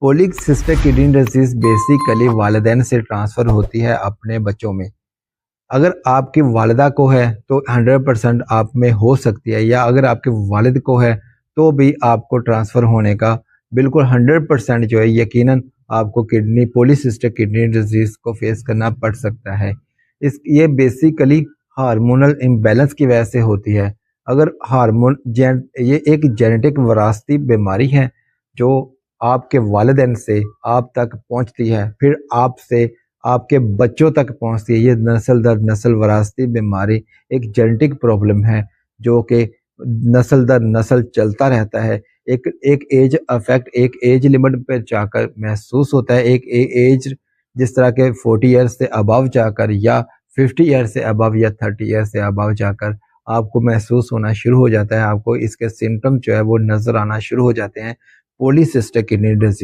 Polycystic kidney disease basically वालिदैन से transfer होती है अपने बच्चों में। अगर आपकी वालिदा को है तो 100% आप में हो सकती है, या अगर आपके वालिद को है तो भी आपको ट्रांसफ़र होने का बिल्कुल 100% जो है यकीनन आपको पॉलीसिस्टिक किडनी डिजीज़ को फेस करना पड़ सकता है। ये बेसिकली हार्मोनल इम्बैलेंस की वजह से होती है। अगर ये एक जेनेटिक विरासती बीमारी है जो आपके वालिदैन से आप तक पहुंचती है, फिर आपसे आपके बच्चों तक पहुंचती है। ये नस्ल दर नस्ल विरासती बीमारी एक जेनेटिक प्रॉब्लम है जो कि नस्ल दर नस्ल चलता रहता है। एक एज लिमिट पर जाकर महसूस होता है। एक एज जिस तरह के 40 ईयर्स से अबव जाकर, या 50 ईयर्स से अबव, या 30 ईयर्स से अबव जाकर आपको महसूस होना शुरू हो जाता है। आपको इसके सिम्टम जो है वो नजर आना शुरू हो जाते हैं, पॉलीसिस्टिक किडनी डिजीज।